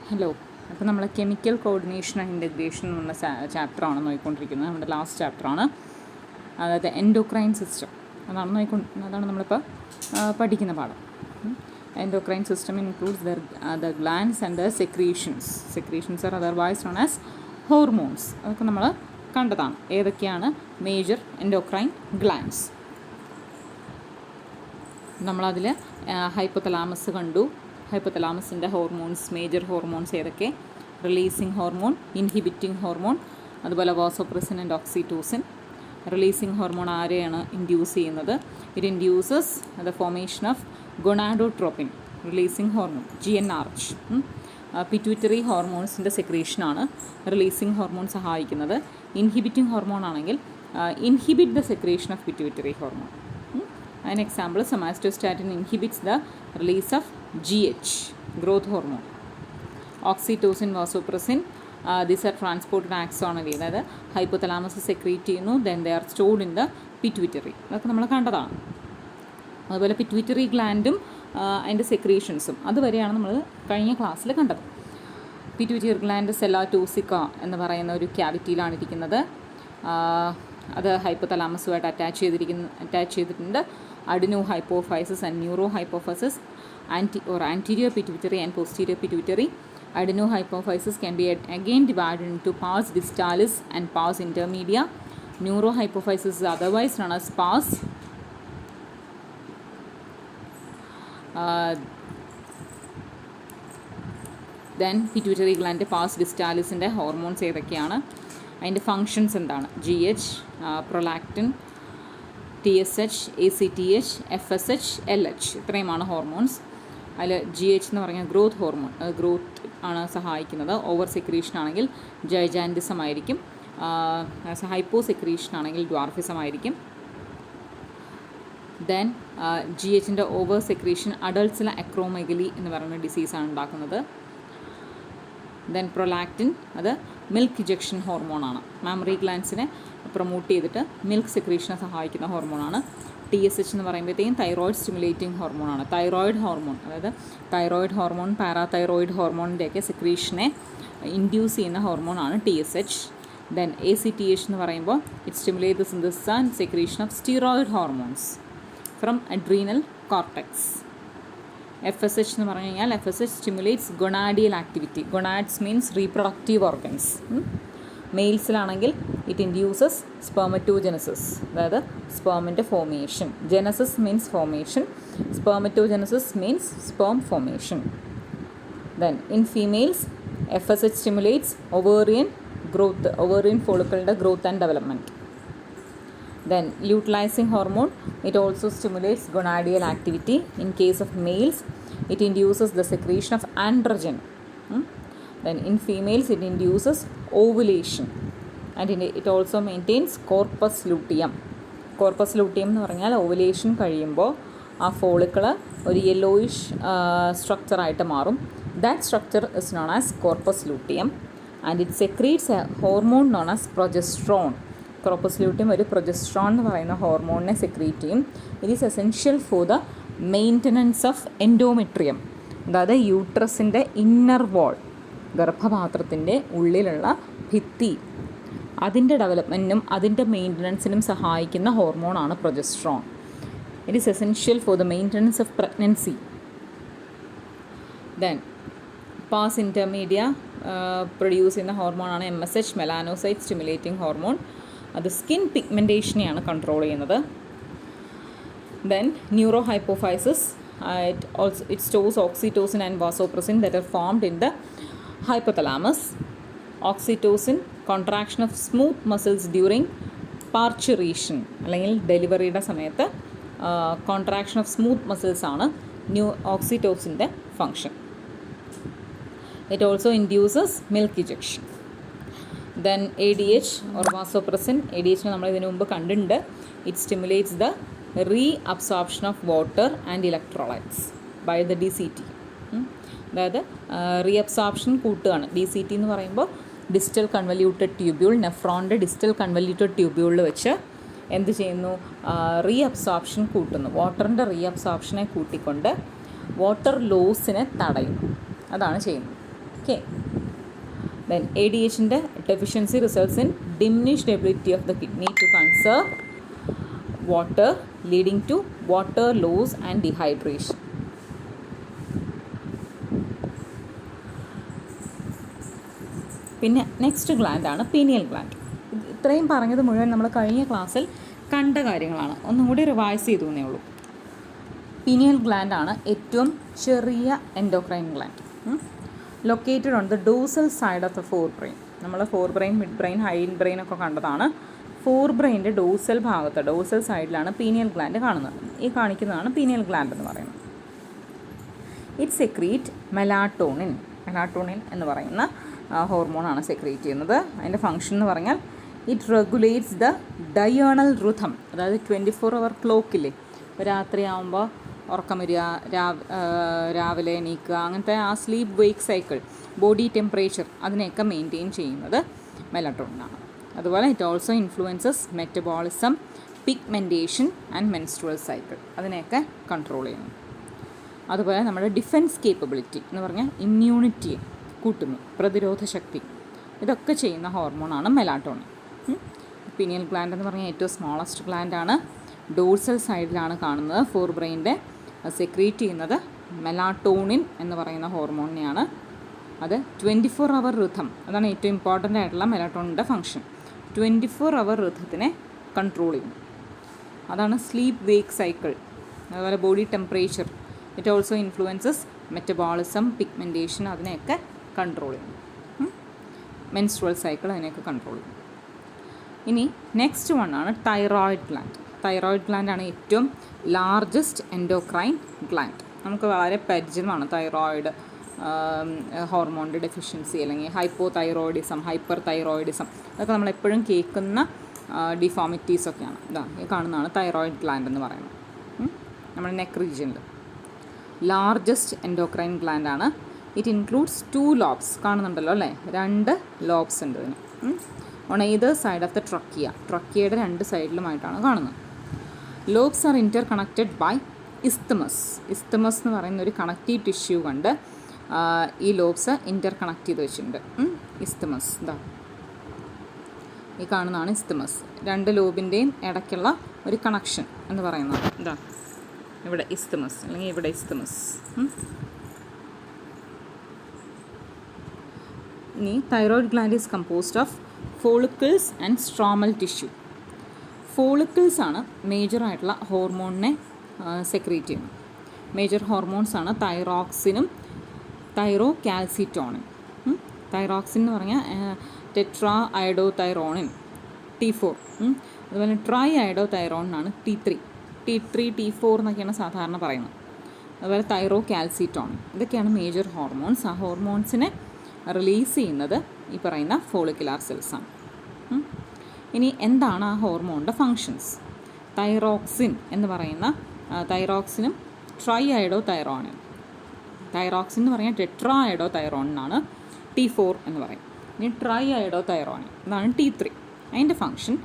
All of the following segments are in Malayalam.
ഹലോ, അപ്പോൾ നമ്മൾ കെമിക്കൽ കോർഡിനേഷൻ ആൻഡ് ഇൻറ്റഗ്രേഷൻ എന്നുള്ള ചാപ്റ്ററാണ് നോക്കിക്കൊണ്ടിരിക്കുന്നത്. നമ്മുടെ ലാസ്റ്റ് ചാപ്റ്ററാണ്. അതായത് എൻഡോക്രൈൻ സിസ്റ്റം അതാണ് നമ്മളിപ്പോൾ പഠിക്കുന്ന പാഠം. Endocrine system includes the glands and the secretions are otherwise known as hormones. അതൊക്കെ നമ്മൾ കണ്ടതാണ്. ഏതൊക്കെയാണ് മേജർ എൻഡോക്രൈൻ ഗ്ലാൻഡ്സ്? നമ്മളതിൽ ഹൈപ്പോതലാമസ് കണ്ടു. ഹൈപ്പോതലാമസിൻ്റെ ഹോർമോൺസ്, മേജർ ഹോർമോൺസ് ഏതൊക്കെ? റിലീസിങ് ഹോർമോൺ, ഇൻഹിബിറ്റിംഗ് ഹോർമോൺ, അതുപോലെ vasopressin and oxytocin. Releasing hormone ആരെയാണ് ഇൻഡ്യൂസ് ചെയ്യുന്നത്? It induces the formation of gonadotropin, releasing hormone, GnRH. Pituitary ഹോർമോൺസിൻ്റെ സെക്രീഷനാണ് റിലീസിങ് ഹോർമോൺ സഹായിക്കുന്നത്. ഇൻഹിബിറ്റിംഗ് ഹോർമോൺ ആണെങ്കിൽ inhibit the secretion of pituitary hormone. An example, somatostatin inhibits the release of GH, growth hormone. Oxytocin, vasopressin, these are transported axonally. അതായത് ഹൈപ്പോതലാമസ് സെക്രീറ്റ് ചെയ്യുന്നു, then they are stored in the pituitary. അതൊക്കെ നമ്മൾ കണ്ടതാണ്. അതുപോലെ പിറ്റ്യൂട്ടറി ഗ്ലാൻഡും അതിൻ്റെ സെക്രീഷൻസും അതുവരെയാണ് നമ്മൾ കഴിഞ്ഞ ക്ലാസ്സിൽ കണ്ടത്. പിറ്റ്യൂട്ടറി ഗ്ലാൻഡ് സെല്ല ടൂസിക്ക എന്ന് പറയുന്ന ഒരു ക്യാവിറ്റിയിലാണ് ഇരിക്കുന്നത്. അത് ഹൈപ്പോതലാമസുമായിട്ട് അറ്റാച്ച് ചെയ്തിട്ടുണ്ട്. Adeno hypophysis and neuro hypophysis, anterior pituitary and posterior pituitary. Adeno hypophysis can be again divided into pars distalis and pars intermedia. Neuro hypophysis is otherwise known as pars. Then pituitary gland pars distalisൻ്റെ ഹോർമോൺസ് ഏതൊക്കെയാണ്? അതിൻ്റെ ഫങ്ഷൻസ് എന്താണ്? GH, prolactin, TSH, ACTH, FSH, LH, ഇത്രയുമാണ് ഹോർമോൺസ്. അതിൽ GH എന്ന് പറഞ്ഞാൽ ഗ്രോത്ത് ഹോർമോൺ, ഗ്രോത്ത് ആണ് സഹായിക്കുന്നത്. ഓവർ സെക്രീഷൻ ആണെങ്കിൽ ജൈജാൻറ്റിസം ആയിരിക്കും. ഹൈപ്പോ സെക്രീഷൻ ആണെങ്കിൽ ഡ്വാർഫിസം ആയിരിക്കും. ദെൻ GHൻ്റെ ഓവർ സെക്രീഷൻ അഡൾട്ട്സിലെ അക്രോമെഗലി എന്ന് പറയുന്ന ഡിസീസാണ് ഉണ്ടാക്കുന്നത്. ദെൻ പ്രൊലാക്റ്റിൻ, അത് മിൽക്ക് ഇജക്ഷൻ ഹോർമോണാണ്. മാമറി ഗ്ലാൻഡ്സിനെ പ്രൊമോട്ട് ചെയ്തിട്ട് മിൽക്ക് സെക്രീഷനെ സഹായിക്കുന്ന ഹോർമോണാണ്. TSH എന്ന് പറയുമ്പോഴത്തേക്കും തൈറോയിഡ് സ്റ്റിമുലേറ്റിംഗ് ഹോർമോണാണ്. തൈറോയിഡ് ഹോർമോൺ, അതായത് തൈറോയിഡ് ഹോർമോൺ, പാരാതൈറോയിഡ് ഹോർമോണിൻ്റെയൊക്കെ സെക്രീഷനെ ഇൻഡ്യൂസ് ചെയ്യുന്ന ഹോർമോണാണ് TSH. ദെൻ ACTH എന്ന് പറയുമ്പോൾ it stimulate the synthesis and secretion of steroid hormones from adrenal cortex. FSH എന്ന് പറഞ്ഞു കഴിഞ്ഞാൽ FSH stimulates gonadal activity. Gonads means reproductive organs. മെയിൽസിലാണെങ്കിൽ ഇറ്റ് ഇൻഡ്യൂസസ് സ്പെർമറ്റോജനസിസ്, അതായത് സ്പെർമിൻ്റെ formation. Genesis means formation, spermatogenesis means sperm formation. Then in females FSH stimulates ovarian growth, ovarian ഫോളിക്കിളുടെ growth and development. Then luteinizing hormone, it also stimulates gonadial activity. In case of males, it induces the secretion of androgen. Then in females, it induces ovulation, and it also maintains corpus luteum. Corpus luteum എന്ന് പറഞ്ഞാൽ ഓവുലേഷൻ കഴിയുമ്പോൾ ആ ഫോളിക്കിൾ ഒരു യെല്ലോയിഷ് സ്ട്രക്ചറായിട്ട് മാറും. That structure is known as corpus luteum, and it secretes a hormone known as progesterone. Corpus luteum ഒരു പ്രൊജസ്ട്രോൺ എന്ന് പറയുന്ന ഹോർമോണിനെ സെക്രീറ്റ് ചെയ്യും. It is essential for the maintenance of endometrium, അതായത് യൂട്രസിൻ്റെ ഇന്നർ വാൾ, ഗർഭപാത്രത്തിൻ്റെ ഉള്ളിലുള്ള ഭിത്തി, അതിൻ്റെ ഡെവലപ്മെൻറ്റിനും അതിൻ്റെ മെയിൻ്റനൻസിനും സഹായിക്കുന്ന ഹോർമോണാണ് progesterone. It is essential for the maintenance of pregnancy. Then pars intermedia produce ചെയ്യുന്ന ഹോർമോണാണ് MSH, മെലാനോസൈറ്റ് സ്റ്റിമുലേറ്റിംഗ് ഹോർമോൺ. അത് സ്കിൻ പിഗ്മെൻറ്റേഷനെയാണ് കൺട്രോൾ ചെയ്യുന്നത്. Then neuro hypophysis, it stores oxytocin and vasopressin that are formed in the hypothalamus. Oxytocin, contraction of smooth muscles during parturition, അല്ലെങ്കിൽ ഡെലിവറിയുടെ സമയത്ത് കോൺട്രാക്ഷൻ ഓഫ് സ്മൂത്ത് മസിൽസ് ആണ് ഓക്സിറ്റോസിൻ്റെ function. It also induces milk ejection. Then ADH or vasopressin, ADH നമ്മൾ ഇതിനു മുമ്പ് കണ്ടിട്ടുണ്ട്. It stimulates the reabsorption of water and electrolytes by the DCT. അതായത് റീഅബ്സോർപ്ഷൻ കൂട്ടുകയാണ്. DCT എന്ന് പറയുമ്പോൾ ഡിസ്റ്റൽ കൺവല്യൂട്ടഡ് ട്യൂബ്യൂൾ, നെഫ്രോണിൻ്റെ ഡിസ്റ്റൽ കൺവല്യൂട്ടഡ് ട്യൂബ്യൂളിൽ വെച്ച് എന്ത് ചെയ്യുന്നു? റീഅബ്സോർപ്ഷൻ കൂട്ടുന്നു. വാട്ടറിൻ്റെ റീഅബ്സോർപ്ഷനെ കൂട്ടിക്കൊണ്ട് വാട്ടർ ലോസിനെ തടയുന്നു. അതാണ് ചെയ്യുന്നത്. Okay. Then ADHൻ്റെ deficiency results in diminished ability of the kidney to conserve water, leading to water loss and dehydration. പിന്നെ നെക്സ്റ്റ് ഗ്ലാൻഡാണ് പീനിയൽ ഗ്ലാൻഡ്. ഇത്രയും പറഞ്ഞത് മുഴുവൻ നമ്മൾ കഴിഞ്ഞ ക്ലാസ്സിൽ കണ്ട കാര്യങ്ങളാണ്. ഒന്നും കൂടി റിവൈസ് ചെയ്തു എന്നേ ഉള്ളൂ. പീനിയൽ ഗ്ലാൻഡാണ് ഏറ്റവും ചെറിയ endocrine gland. Located on the dorsal side of the forebrain. നമ്മൾ forebrain, midbrain, hindbrain ഒക്കെ കണ്ടതാണ്. ഫോർ ബ്രെയിൻ്റെ ഡോസൽ ഭാഗത്ത്, ഡോസൽ സൈഡിലാണ് പീനിയൽ ഗ്ലാൻഡ് കാണുന്നത്. ഈ കാണിക്കുന്നതാണ് പീനിയൽ ഗ്ലാൻഡ് എന്ന് പറയുന്നത്. It secrete melatonin. മെലാട്ടോണിൻ എന്ന് പറയുന്ന ഹോർമോണാണ് സെക്രീറ്റ് ചെയ്യുന്നത്. അതിൻ്റെ ഫങ്ഷൻ എന്ന് പറഞ്ഞാൽ it regulates the diurnal Ritham. അതായത് 24 hour ക്ലോക്കില്ലേ, രാത്രിയാകുമ്പോൾ ഉറക്കം വരിക, രാവിലെ എണീക്കുക, അങ്ങനത്തെ ആ സ്ലീപ്പ് വെയ്ക്ക് സൈക്കിൾ, ബോഡി ടെമ്പറേച്ചർ, അതിനെയൊക്കെ മെയിൻറ്റെയിൻ ചെയ്യുന്നത് മെലട്ടോണിനാണ്. അതുപോലെ it also influences metabolism, pigmentation and menstrual cycle, അതിനെയൊക്കെ കൺട്രോൾ ചെയ്യുന്നു. അതുപോലെ നമ്മുടെ ഡിഫെൻസ് കേപ്പബിലിറ്റി എന്ന് പറഞ്ഞാൽ ഇമ്മ്യൂണിറ്റിയെ കൂട്ടുന്നു, പ്രതിരോധ ശക്തി, ഇതൊക്കെ ചെയ്യുന്ന ഹോർമോണാണ് മെലാട്ടോണിൻ. പീനിയൽ ഗ്ലാൻഡ് എന്ന് പറഞ്ഞാൽ ഏറ്റവും സ്മോളസ്റ്റ് ഗ്ലാൻഡാണ്. ഡോർസൽ സൈഡിലാണ് കാണുന്നത്. ഫോർ ബ്രെയിൻ്റെ സെക്രീറ്റ് ചെയ്യുന്നത് മെലാട്ടോണിൻ എന്ന് പറയുന്ന ഹോർമോണിനെയാണ്. അത് 24 hour ഋതം, അതാണ് ഏറ്റവും ഇമ്പോർട്ടൻ്റ് ആയിട്ടുള്ള മെലാട്ടോണിൻ്റെ ഫങ്ഷൻ. 24 hour ഋതത്തിനെ കൺട്രോൾ ചെയ്യുന്നു. അതാണ് സ്ലീപ്പ് വേക്ക് സൈക്കിൾ. അതുപോലെ body temperature, it also influences metabolism, pigmentation, അതിനെയൊക്കെ കൺട്രോൾ ചെയ്യുന്നു. മെൻസ്ട്രുവൽ സൈക്കിൾ അതിനെയൊക്കെ കൺട്രോൾ ചെയ്യും. ഇനി നെക്സ്റ്റ് വൺ ആണ് തൈറോയിഡ് ഗ്ലാൻഡ്. തൈറോയിഡ് ഗ്ലാൻഡാണ് ഏറ്റവും ലാർജസ്റ്റ് എൻഡോക്രൈൻ ഗ്ലാൻഡ്. നമുക്ക് വളരെ പരിചിതമാണ് തൈറോയിഡ് ഹോർമോണിൻ്റെ ഡെഫിഷ്യൻസി, അല്ലെങ്കിൽ ഹൈപ്പോതൈറോയിഡിസം, ഹൈപ്പർ തൈറോയിഡിസം, അതൊക്കെ നമ്മളെപ്പോഴും കേൾക്കുന്ന ഡിഫോമിറ്റീസൊക്കെയാണ്. ഈ കാണുന്നതാണ് തൈറോയിഡ് ഗ്ലാൻഡ് എന്ന് പറയുന്നത്. നമ്മുടെ നെക്ക് റീജിയനിൽ ലാർജസ്റ്റ് എൻഡോക്രൈൻ ഗ്ലാൻഡാണ്. It includes 2 lobes. കാണുന്നുണ്ടല്ലോ അല്ലേ, 2 lobes ഉണ്ട് ഇതിന്. On either side of the trachea, ട്രക്കിയയുടെ 2 സൈഡിലുമായിട്ടാണ് കാണുന്നത്. Lobes are interconnected by isthmus. Isthmus എന്ന് പറയുന്ന ഒരു കണക്റ്റീവ് ടിഷ്യൂ കൊണ്ട് ഈ ലോബ്സ് ഇൻ്റർ കണക്ട് ചെയ്ത് വെച്ചിട്ടുണ്ട്. ഇസ്തമസ് ഈ കാണുന്നതാണ് ഇസ്തമസ്. 2 ലോബിൻ്റെയും ഇടയ്ക്കുള്ള ഒരു കണക്ഷൻ എന്ന് പറയുന്നത് ഇവിടെ ഇസ്തമസ്, അല്ലെങ്കിൽ ഇവിടെ ഇസ്തമസ്. ഇനി thyroid gland is composed of follicles and stromal tissue. Follicles ആണ് മേജറായിട്ടുള്ള ഹോർമോണിനെ സെക്രീറ്റ് ചെയ്യുന്നത്. മേജർ ഹോർമോൺസാണ് തൈറോക്സിനും തൈറോകാൽസിറ്റോണിൻ. തൈറോക്സിൻ എന്ന് പറഞ്ഞാൽ ടെട്രാ അയഡോതൈറോണിൻ T4. അതുപോലെ ട്രൈ അയഡോതൈറോണിനാണ് T3. T4 എന്നൊക്കെയാണ് സാധാരണ പറയുന്നത്. അതുപോലെ തൈറോകാൽസിറ്റോണിൻ, ഇതൊക്കെയാണ് മേജർ ഹോർമോൺസ്. ആ ഹോർമോൺസിനെ റിലീസ് ചെയ്യുന്നത് ഈ പറയുന്ന ഫോളിക്കുലാർ സെൽസാണ്. ഇനി എന്താണ് ആ ഹോർമോണിൻ്റെ ഫങ്ഷൻസ്? തൈറോക്സിൻ എന്ന് പറയുന്ന തൈറോക്സിനും ട്രൈ അയഡോതൈറോണിൻ, തൈറോക്സിൻ എന്ന് പറഞ്ഞാൽ ടെട്രാ അയഡോതൈറോണിനാണ് T4 എന്ന് പറയും. ഇനി ട്രൈ അയഡോതൈറോണിൻ, അതാണ് T3. അതിൻ്റെ ഫങ്ഷൻ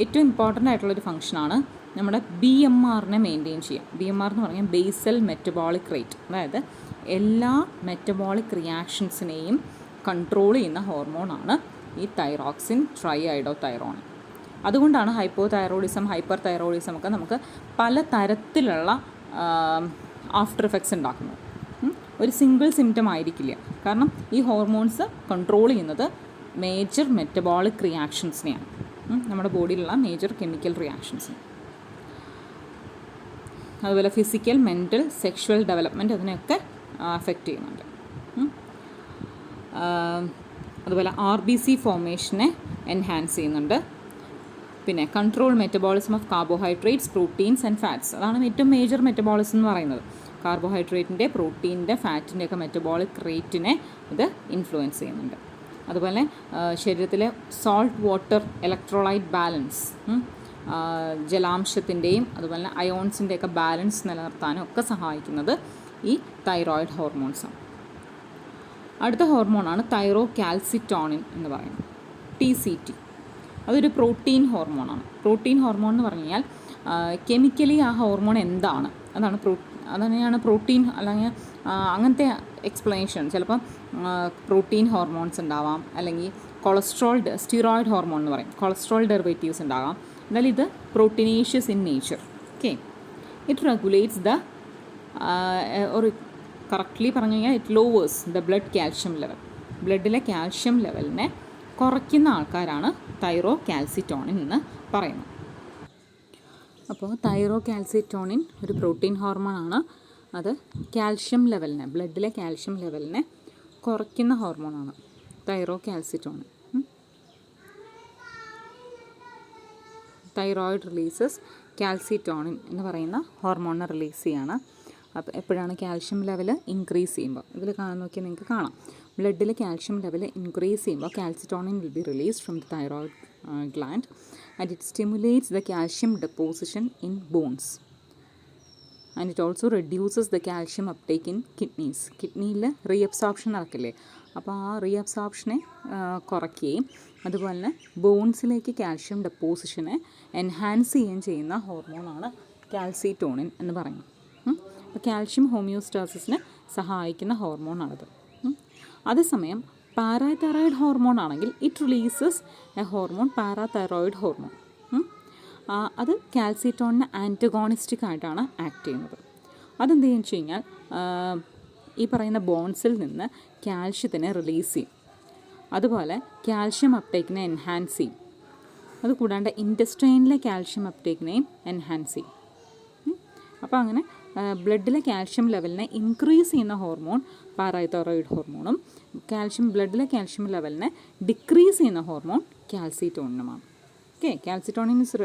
ഏറ്റവും ഇമ്പോർട്ടൻ്റ് ആയിട്ടുള്ളൊരു ഫങ്ഷനാണ് നമ്മുടെ BMRനെ മെയിൻറ്റെയിൻ ചെയ്യുക. BMR എന്ന് പറഞ്ഞാൽ ബേസൽ മെറ്റബോളിക് റേറ്റ്, അതായത് എല്ലാ മെറ്റബോളിക് റിയാക്ഷൻസിനെയും കൺട്രോൾ ചെയ്യുന്ന ഹോർമോണാണ് ഈ തൈറോക്സിൻ ട്രൈ അയഡോതൈറോണിൻ. അതുകൊണ്ടാണ് ഹൈപ്പോതൈറോയിഡിസം, ഹൈപ്പർ തൈറോയിഡിസം ഒക്കെ നമുക്ക് പല തരത്തിലുള്ള ആഫ്റ്റർ എഫക്ട്സ് ഉണ്ടാക്കുന്നത്. ഒരു സിംഗിൾ സിംറ്റം ആയിരിക്കില്ല. കാരണം ഈ ഹോർമോൺസ് കൺട്രോൾ ചെയ്യുന്നത് മേജർ മെറ്റബോളിക് റിയാക്ഷൻസിനെയാണ്, നമ്മുടെ ബോഡിയിലുള്ള മേജർ കെമിക്കൽ റിയാക്ഷൻസിന്. അതുപോലെ ഫിസിക്കൽ, മെൻ്റൽ, സെക്ഷുവൽ ഡെവലപ്മെൻറ്റ് അതിനെയൊക്കെ അഫക്റ്റ് ചെയ്യുന്നുണ്ട്. അതുപോലെ RBC ഫോർമേഷനെ എൻഹാൻസ് ചെയ്യുന്നുണ്ട്. പിന്നെ control metabolism of carbohydrates, proteins and fats, അതാണ് ഏറ്റവും മേജർ മെറ്റബോളിസം എന്ന് പറയുന്നത്. കാർബോഹൈഡ്രേറ്റിൻ്റെ, പ്രോട്ടീൻ്റെ, ഫാറ്റിൻ്റെ ഒക്കെ മെറ്റബോളിക് റേറ്റിനെ ഇത് ഇൻഫ്ലുവൻസ് ചെയ്യുന്നുണ്ട്. അതുപോലെ ശരീരത്തിലെ സോൾട്ട് വാട്ടർ ഇലക്ട്രോലൈറ്റ് ബാലൻസ്, ജലാംശത്തിൻ്റെയും അതുപോലെ അയോൺസിൻ്റെയൊക്കെ ബാലൻസ് നിലനിർത്താനും ഒക്കെ സഹായിക്കുന്നത് ഈ തൈറോയിഡ് ഹോർമോൺസാണ്. അടുത്ത ഹോർമോണാണ് തൈറോകാൽസിറ്റോണിൻ എന്ന് പറയുന്നത്, TCT. അതൊരു പ്രോട്ടീൻ ഹോർമോണാണ്. പ്രോട്ടീൻ ഹോർമോൺ എന്ന് പറഞ്ഞു കഴിഞ്ഞാൽ കെമിക്കലി ആ ഹോർമോൺ എന്താണ്, അതന്നെയാണ് പ്രോട്ടീൻ, അല്ലെങ്കിൽ അങ്ങനത്തെ എക്സ്പ്ലനേഷൻ ചിലപ്പം പ്രോട്ടീൻ ഹോർമോൺസ് ഉണ്ടാവാം, അല്ലെങ്കിൽ സ്റ്റിറോയിഡ് ഹോർമോൺ എന്ന് പറയും, കൊളസ്ട്രോൾ ഡെറിവേറ്റീവ്സ് ഉണ്ടാകാം. എന്നാൽ ഇത് proteinaceous in nature. Okay, it regulates the ഒരു കറക്റ്റ്ലി പറഞ്ഞു കഴിഞ്ഞാൽ it lowers the blood calcium level. ബ്ലഡിലെ കാൽഷ്യം ലെവലിനെ കുറയ്ക്കുന്ന ആൾക്കാരാണ് തൈറോകാൽസിറ്റോണിൻ എന്ന് പറയുന്നത്. അപ്പോൾ തൈറോകാൽസിറ്റോണിൻ ഒരു പ്രോട്ടീൻ ഹോർമോണാണ്. അത് കാൽഷ്യം ലെവലിനെ, ബ്ലഡിലെ കാൽഷ്യം ലെവലിനെ കുറയ്ക്കുന്ന ഹോർമോണാണ് തൈറോകാൽസിറ്റോണിൻ. തൈറോയിഡ് റിലീസസ് കാൽസിറ്റോണിൻ എന്ന് പറയുന്ന ഹോർമോണിനെ റിലീസ് ചെയ്യാണ്. അപ്പോൾ എപ്പോഴാണ് കാൽഷ്യം ലെവൽ ഇൻക്രീസ് ചെയ്യുമ്പോൾ, ഇതിൽ നോക്കിയാൽ നിങ്ങൾക്ക് കാണാം, ബ്ലഡിലെ കാൽഷ്യം ലെവൽ ഇൻക്രീസ് ചെയ്യുമ്പോൾ calcitonin will be released from the thyroid gland and it stimulates the calcium deposition in bones and it also reduces the calcium uptake in kidneys. കിഡ്നിയിൽ റീഅബ്സോർപ്ഷൻ നടക്കില്ലേ, അപ്പോൾ ആ റീഅബ്സോർപ്ഷനെ കുറയ്ക്കുകയും അതുപോലെ തന്നെ ബോൺസിലേക്ക് കാൽഷ്യം ഡെപ്പോസിഷനെ എൻഹാൻസ് ചെയ്യുകയും ചെയ്യുന്ന ഹോർമോണാണ് കാൽസിറ്റോണിൻ എന്ന് പറയുന്നത്. അപ്പോൾ കാൽഷ്യം ഹോമിയോസ്റ്റാസിസിന് സഹായിക്കുന്ന ഹോർമോണാണിത്. അതേസമയം പാരാതൈറോയിഡ് ഹോർമോൺ ആണെങ്കിൽ it releases A hormone, parathyroid hormone. അത് കാൽസിറ്റോണിന് ആൻറ്റഗോണിസ്റ്റിക് ആയിട്ടാണ് ആക്ട് ചെയ്യുന്നത്. അതെന്ത് ചെയ്യുമെന്ന് വെച്ച് കഴിഞ്ഞാൽ ഈ പറയുന്ന ബോൺസിൽ നിന്ന് കാൽഷ്യത്തിനെ റിലീസ് ചെയ്യും, അതുപോലെ കാൽഷ്യം അപ്ടേക്കിനെ എൻഹാൻസ് ചെയ്യും, അതുകൂടാണ്ട് ഇൻറ്റസ്റ്റൈനിലെ കാൽഷ്യം അപ്ടേക്കിനെയും എൻഹാൻസ് ചെയ്യും. അപ്പോൾ അങ്ങനെ ബ്ലഡിലെ കാൽഷ്യം ലെവലിനെ ഇൻക്രീസ് ചെയ്യുന്ന ഹോർമോൺ പാരാതൈറോയിഡ് ഹോർമോണും ബ്ലഡിലെ കാൽഷ്യം ലെവലിനെ ഡിക്രീസ് ചെയ്യുന്ന ഹോർമോൺ കാൽസിറ്റോണിനുമാണ്. Okay, calcitonin is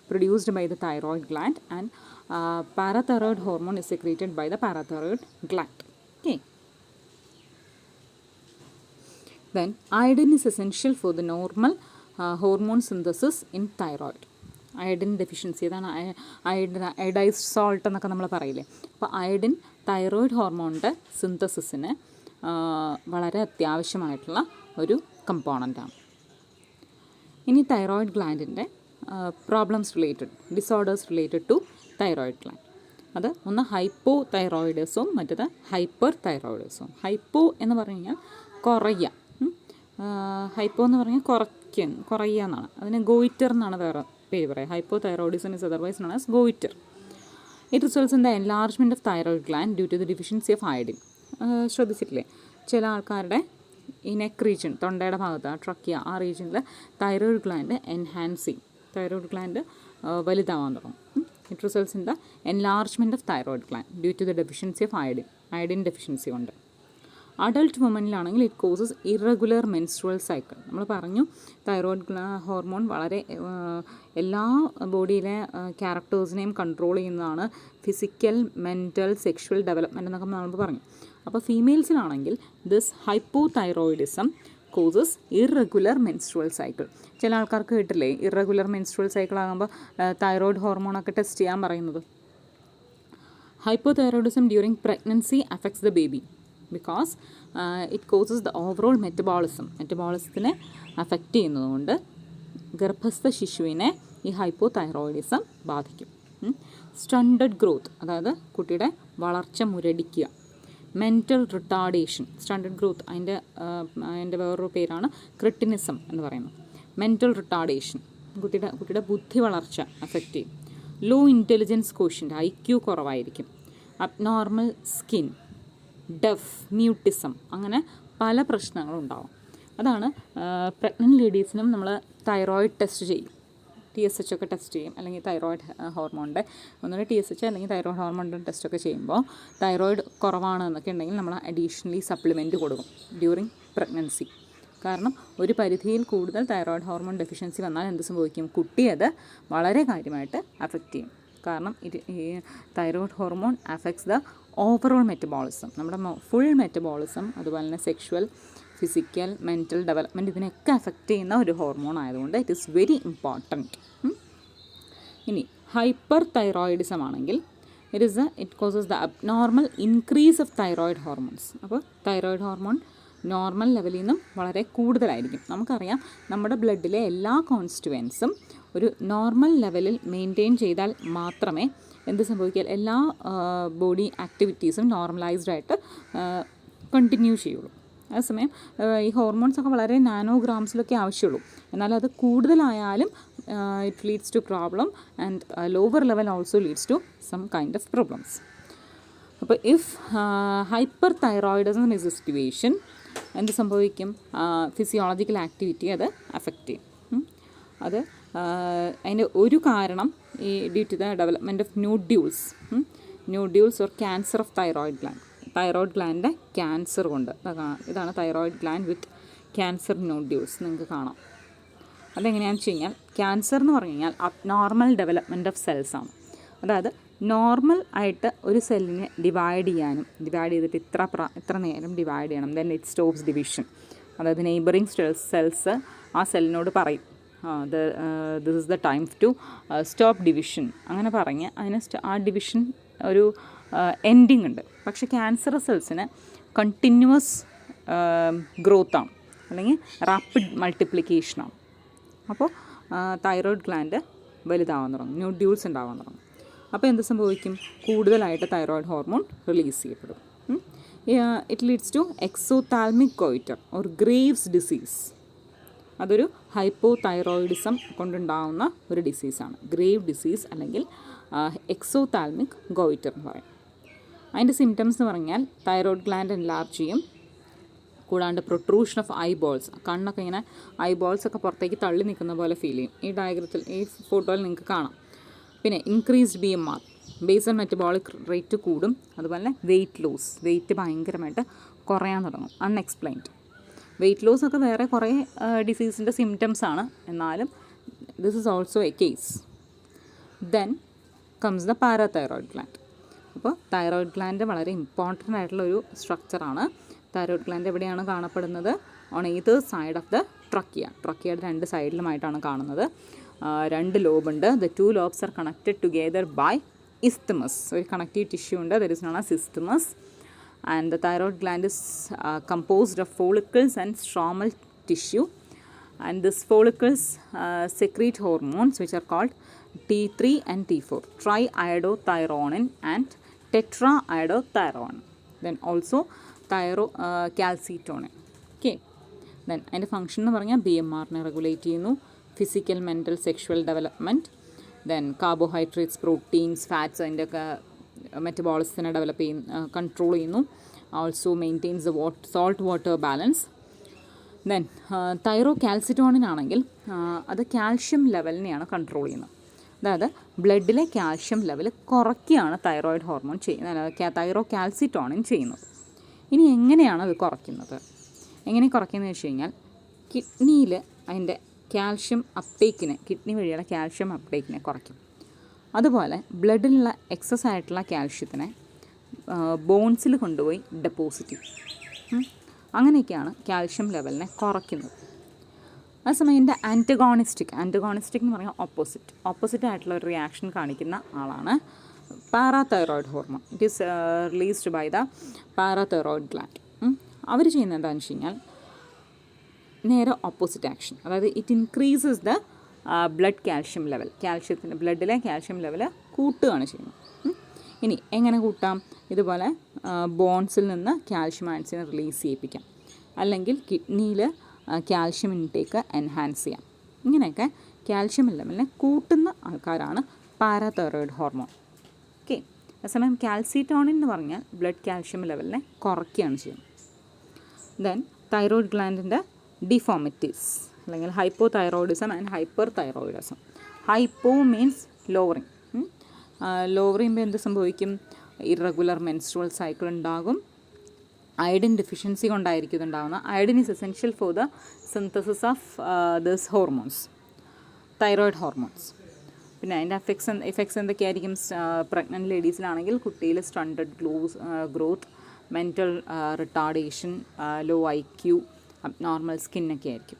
produced by the thyroid gland and parathyroid hormone is secreted by the parathyroid gland. Okay, then iodine is essential for the normal hormone synthesis in thyroid. Iodine deficiency, അതാണ് അയഡൈസ്ഡ് സോൾട്ട് എന്നൊക്കെ നമ്മൾ പറയില്ലേ. അപ്പോൾ അയഡിൻ തൈറോയിഡ് ഹോർമോണിൻ്റെ സിന്തസിസിന് വളരെ അത്യാവശ്യമായിട്ടുള്ള ഒരു കമ്പോണൻ്റാണ്. ഇനി തൈറോയിഡ് ഗ്ലാൻഡിൻ്റെ problems related, disorders related to thyroid gland. അത് ഒന്ന് ഹൈപ്പോ തൈറോയിഡിസവും മറ്റേത് ഹൈപ്പർ തൈറോയിഡിസവും. ഹൈപ്പോ എന്ന് പറഞ്ഞു കഴിഞ്ഞാൽ കുറയുക, ഹൈപ്പോ എന്ന് പറഞ്ഞാൽ കുറയുക എന്നാണ്. അതിന് ഗോയിറ്റർ എന്നാണ് വേറെ പേര് പറയാം. Hypothyroidism is otherwise known as goitre. It results in the enlargement of thyroid gland due to the deficiency of iodine. ശ്രദ്ധിച്ചിട്ടില്ലേ, ചില ആൾക്കാരുടെ ഈ നെക്ക് റീജിയൻ, തൊണ്ടയുടെ ഭാഗത്ത്, ട്രക്കിയ, ആ റീജിയനിൽ തൈറോയിഡ് ഗ്ലാൻഡ് എൻഹാൻസ് ചെയ്യും, തൈറോയിഡ് ഗ്ലാൻഡ് വലുതാവാൻ തുടങ്ങും. It results in the enlargement of thyroid gland due to the deficiency of iodine deficiency ഉണ്ട്. അഡൾട്ട് വുമനിലാണെങ്കിൽ it causes irregular menstrual cycle. നമ്മൾ പറഞ്ഞു തൈറോയിഡ് ഹോർമോൺ വളരെ എല്ലാ ബോഡിയിലെ ക്യാരക്ടേഴ്സിനെയും കൺട്രോൾ ചെയ്യുന്നതാണ്. ഫിസിക്കൽ, മെൻ്റൽ, സെക്ഷുവൽ ഡെവലപ്മെൻറ്റ് എന്നൊക്കെ നമ്മൾ പറഞ്ഞു. അപ്പോൾ ഫീമെയിൽസിലാണെങ്കിൽ this hypothyroidism causes irregular menstrual cycle. ചില ആൾക്കാർക്ക് കേട്ടില്ലേ ഇറഗുലർ മെൻസ്ട്രുവൽ സൈക്കിൾ ആകുമ്പോൾ തൈറോയിഡ് ഹോർമോണൊക്കെ ടെസ്റ്റ് ചെയ്യാൻ പറയുന്നത്. Hypothyroidism during pregnancy affects the baby because it causes the overall മെറ്റബോളിസത്തിനെ അഫക്റ്റ് ചെയ്യുന്നതുകൊണ്ട് ഗർഭസ്ഥ ശിശുവിനെ ഈ ഹൈപ്പോ തൈറോയിഡിസം ബാധിക്കും. സ്റ്റണ്ടഡ് ഗ്രോത്ത്, അതായത് കുട്ടിയുടെ വളർച്ച മുരടിക്കുക. മെൻ്റൽ റിട്ടാർഡേഷൻ, സ്റ്റണ്ടഡ് ഗ്രോത്ത് അതിൻ്റെ വേറൊരു പേരാണ് ക്രിട്ടിനിസം എന്ന് പറയുന്നത്. മെൻ്റൽ റിട്ടാർഡേഷൻ, കുട്ടിയുടെ ബുദ്ധി വളർച്ച അഫക്റ്റ് ചെയ്യും. ലോ ഇൻ്റലിജൻസ് കോഷ്യൻ്റ്, IQ കുറവായിരിക്കും. അബ്നോർമൽ സ്കിൻ, ഡെഫ്, മ്യൂട്ടിസം, അങ്ങനെ പല പ്രശ്നങ്ങളും ഉണ്ടാവും. അതാണ് പ്രഗ്നൻറ്റ് ലേഡീസിനും നമ്മൾ തൈറോയിഡ് ടെസ്റ്റ് ചെയ്യും, TSH ഒക്കെ ടെസ്റ്റ് ചെയ്യും, അല്ലെങ്കിൽ തൈറോയിഡ് ഹോർമോണിൻ്റെ ഒന്നുകൂടി TSH അല്ലെങ്കിൽ തൈറോയിഡ് ഹോർമോണിൻ്റെ ടെസ്റ്റൊക്കെ ചെയ്യുമ്പോൾ തൈറോയിഡ് കുറവാണ് എന്നൊക്കെ ഉണ്ടെങ്കിൽ നമ്മൾ അഡീഷണലി സപ്ലിമെൻറ്റ് കൊടുക്കും ഡ്യൂറിങ് പ്രഗ്നൻസി. കാരണം ഒരു പരിധിയിൽ കൂടുതൽ തൈറോയിഡ് ഹോർമോൺ ഡെഫിഷ്യൻസി വന്നാൽ എന്ത് സംഭവിക്കും, കുട്ടിയെ അത് വളരെ കാര്യമായിട്ട് അഫക്റ്റ് ചെയ്യും. കാരണം ഈ thyroid hormone affects the overall metabolism, നമ്മുടെ ഫുൾ മെറ്റബോളിസം, അതുപോലെ തന്നെ സെക്ഷുവൽ, ഫിസിക്കൽ, മെൻ്റൽ ഡെവലപ്മെൻറ്റ്, ഇതിനൊക്കെ അഫക്റ്റ് ചെയ്യുന്ന ഒരു ഹോർമോൺ ആയതുകൊണ്ട് ഇറ്റ് ഈസ് വെരി ഇമ്പോർട്ടൻറ്റ്. ഇനി ഹൈപ്പർ തൈറോയിഡിസം ആണെങ്കിൽ it causes the abnormal increase of thyroid hormones. അപ്പോൾ തൈറോയിഡ് ഹോർമോൺ നോർമൽ ലെവലിൽ നിന്നും വളരെ കൂടുതലായിരിക്കും. നമുക്കറിയാം നമ്മുടെ ബ്ലഡിലെ എല്ലാ കോൺസ്റ്റുവൻസും ഒരു നോർമൽ ലെവലിൽ മെയിൻറ്റെയിൻ ചെയ്താൽ മാത്രമേ എന്ത് സംഭവിക്കുക, എല്ലാ ബോഡി ആക്ടിവിറ്റീസും നോർമലൈസ്ഡ് ആയിട്ട് കണ്ടിന്യൂ ചെയ്യുള്ളൂ. അതേസമയം ഈ ഹോർമോൺസൊക്കെ വളരെ നാനോഗ്രാംസിലൊക്കെ ആവശ്യമുള്ളൂ. എന്നാൽ അത് കൂടുതലായാലും it leads to problem and lower level also leads to some kind of problems. അപ്പോൾ if hyperthyroidism is a situation, എന്ത് സംഭവിക്കും? ഫിസിയോളജിക്കൽ ആക്ടിവിറ്റി അത് അഫക്റ്റ് ചെയ്യും. അത് അതിൻ്റെ ഒരു കാരണം ഈ due to the development of nodules or cancer of thyroid gland. Thyroid ഗ്ലാൻഡിൻ്റെ ക്യാൻസർ കൊണ്ട് ഇതാണ് thyroid gland with cancer nodules നിങ്ങൾക്ക് കാണാം. അതെങ്ങനെയാണെന്ന് വെച്ച് കഴിഞ്ഞാൽ ക്യാൻസർ എന്ന് പറഞ്ഞു കഴിഞ്ഞാൽ അബ്നോർമൽ ഡെവലപ്മെൻറ്റ് ഓഫ് സെൽസാണ്. അതായത് നോർമൽ ആയിട്ട് ഒരു സെല്ലിനെ ഡിവൈഡ് ചെയ്തിട്ട് ഇത്ര നേരം ഡിവൈഡ് ചെയ്യണം. Then it stops division. അതായത് നെയ്ബറിങ് സെൽസ് ആ സെല്ലിനോട് പറയും this is the time to stop division. അങ്ങനെ പറഞ്ഞ് അതിന് ആ ഡിവിഷൻ ഒരു എൻഡിങ് ഉണ്ട്. പക്ഷേ ക്യാൻസർ സെൽസിന് കണ്ടിന്യൂവസ് ഗ്രോത്താണ്, അല്ലെങ്കിൽ റാപ്പിഡ് മൾട്ടിപ്ലിക്കേഷനാണ്. അപ്പോൾ തൈറോയിഡ് ഗ്ലാൻഡ് വലുതാവാൻ തുടങ്ങും, ന്യൂഡ്യൂൾസ് ഉണ്ടാവാൻ തുടങ്ങും. അപ്പോൾ എന്ത് സംഭവിക്കും? കൂടുതലായിട്ട് തൈറോയിഡ് ഹോർമോൺ റിലീസ് ചെയ്യപ്പെടും. It leads to exophthalmic goitre or Graves disease. അതൊരു ഹൈപ്പോതൈറോയിഡിസം കൊണ്ടുണ്ടാകുന്ന ഒരു ഡിസീസാണ്. ഗ്രേവ് ഡിസീസ് അല്ലെങ്കിൽ എക്സോതാൽമിക് ഗോയിറ്റർ എന്ന് പറയും. അതിൻ്റെ സിംറ്റംസ് എന്ന് പറഞ്ഞാൽ തൈറോയിഡ് ഗ്ലാൻഡ് എൻലാർജ് ചെയ്യും. കൂടാണ്ട് പ്രൊട്രൂഷൻ ഓഫ് ഐബോൾസ്, കണ്ണൊക്കെ ഇങ്ങനെ ഐബോൾസൊക്കെ പുറത്തേക്ക് തള്ളി നിൽക്കുന്ന പോലെ ഫീൽ ചെയ്യും. ഈ ഡയഗ്രത്തിൽ, ഈ ഫോട്ടോയിൽ നിങ്ങൾക്ക് കാണാം. പിന്നെ increased BMR, basal metabolic rate കൂടും. അതുപോലെ വെയിറ്റ് ഭയങ്കരമായിട്ട് കുറയാൻ തുടങ്ങും. അൺഎക്സ്പ്ലെയിൻഡ് വെയിറ്റ് ലോസ് ഒക്കെ വേറെ കുറേ ഡിസീസിൻ്റെ സിംറ്റംസ് ആണ്. എന്നാലും this is also a case. Then comes the parathyroid gland. അപ്പോൾ തൈറോയിഡ് ഗ്ലാൻഡ് വളരെ ഇമ്പോർട്ടൻ്റ് ആയിട്ടുള്ളൊരു സ്ട്രക്ചറാണ്. തൈറോയിഡ് ഗ്ലാൻഡ് എവിടെയാണ് കാണപ്പെടുന്നത്? On either side of the ട്രക്കിയയുടെ രണ്ട് സൈഡിലുമായിട്ടാണ് കാണുന്നത്. രണ്ട് ലോബുണ്ട്. The 2 lobes are connected together by isthmus. ഒരു കണക്റ്റീവ് ടിഷ്യൂ ഉണ്ട്, that is known as isthmus. And the thyroid gland is composed of follicles and stromal tissue, and these follicles secrete hormones which are called T3 and T4, triiodothyronin and tetraiodothyronin. Then also calcitonin. Okay, then and the function എന്ന് പറഞ്ഞാൽ BMR നെ റെഗുലേറ്റ് ചെയ്യുന്നു, physical mental sexual development, then carbohydrates proteins fats അതിൻ്റെ ഒക്കെ മെറ്റബോളിസത്തിനെ ഡെവലപ്പ് കൺട്രോൾ ചെയ്യുന്നു. Also maintains the salt water balance. Then thyrocalcitonin ആണെങ്കിൽ അത് കാൽഷ്യം ലെവലിനെയാണ് കൺട്രോൾ ചെയ്യുന്നത്. അതായത് ബ്ലഡിലെ കാൽഷ്യം ലെവൽ കുറയ്ക്കുകയാണ് തൈറോയിഡ് ഹോർമോൺ തൈറോകാൽസിറ്റോണിൻ ചെയ്യുന്നത്. ഇനി എങ്ങനെയാണ് അത് കുറയ്ക്കുന്നത്? എങ്ങനെ കുറയ്ക്കുന്നത് വെച്ച് കഴിഞ്ഞാൽ കിഡ്നിയിൽ അതിൻ്റെ കാൽഷ്യം അപ്ടേക്കിനെ, കിഡ്നി വഴിയുള്ള കാൽഷ്യം അപ്ടേക്കിനെ കുറയ്ക്കും. അതുപോലെ ബ്ലഡിലുള്ള എക്സസ് ആയിട്ടുള്ള കാൽഷ്യത്തിനെ ബോൺസിൽ കൊണ്ടുപോയി ഡെപ്പോസിറ്റ് ചെയ്യും. അങ്ങനെയൊക്കെയാണ് കാൽഷ്യം ലെവലിനെ കുറയ്ക്കുന്നത്. അതേസമയം ഇതിൻ്റെ ആൻറ്റഗോണിസ്റ്റിക് എന്ന് പറഞ്ഞാൽ ഓപ്പോസിറ്റ് ആയിട്ടുള്ള ഒരു റിയാക്ഷൻ കാണിക്കുന്ന ആളാണ് parathyroid hormone. It is released by the parathyroid gland. അവർ ചെയ്യുന്നത് എന്താണെന്ന് വെച്ച് കഴിഞ്ഞാൽ നേരെ ഓപ്പോസിറ്റ് ആക്ഷൻ. അതായത് it increases the blood calcium level, ബ്ലഡിലെ കാൽഷ്യം ലെവൽ കൂട്ടുകയാണ് ചെയ്യുന്നത്. ഇനി എങ്ങനെ കൂട്ടാം? ഇതുപോലെ ബോൺസിൽ നിന്ന് കാൽഷ്യം ആൻസിനെ റിലീസ് ചെയ്യിപ്പിക്കാം, അല്ലെങ്കിൽ കിഡ്നിയിൽ കാൽഷ്യം ഇൻടേക്ക് എൻഹാൻസ് ചെയ്യാം. ഇങ്ങനെയൊക്കെ കാൽഷ്യം ലെവലിനെ കൂട്ടുന്ന ആൾക്കാരാണ് പാരാതൈറോയിഡ് ഹോർമോൺ. ഓക്കെ. അതേസമയം കാൽസിറ്റോണിൻ എന്ന് പറഞ്ഞാൽ ബ്ലഡ് കാൽഷ്യം ലെവലിനെ കുറയ്ക്കുകയാണ് ചെയ്യുന്നത്. ദെൻ തൈറോയിഡ് ഗ്ലാൻഡിൻ്റെ ഡിഫോമിറ്റീസ് അല്ലെങ്കിൽ hypothyroidism and hyperthyroidism. Hypo means lowering. Lower ചെയ്യുമ്പോൾ എന്ത് സംഭവിക്കും? ഇറഗുലർ മെൻസ്ട്രുവൽ സൈക്കിൾ ഉണ്ടാകും. അയഡിൻ ഡെഫിഷ്യൻസി കൊണ്ടായിരിക്കും ഇതുണ്ടാകുന്ന. Iodine is essential for the synthesis of this hormones, thyroid hormones. പിന്നെ അതിൻ്റെ എഫക്ട്സ് എന്തൊക്കെയായിരിക്കും? പ്രഗ്നൻറ്റ് ലേഡീസിലാണെങ്കിൽ കുട്ടിയിൽ stunted growth, mental retardation, low IQ, abnormal സ്കിന്നൊക്കെ ആയിരിക്കും.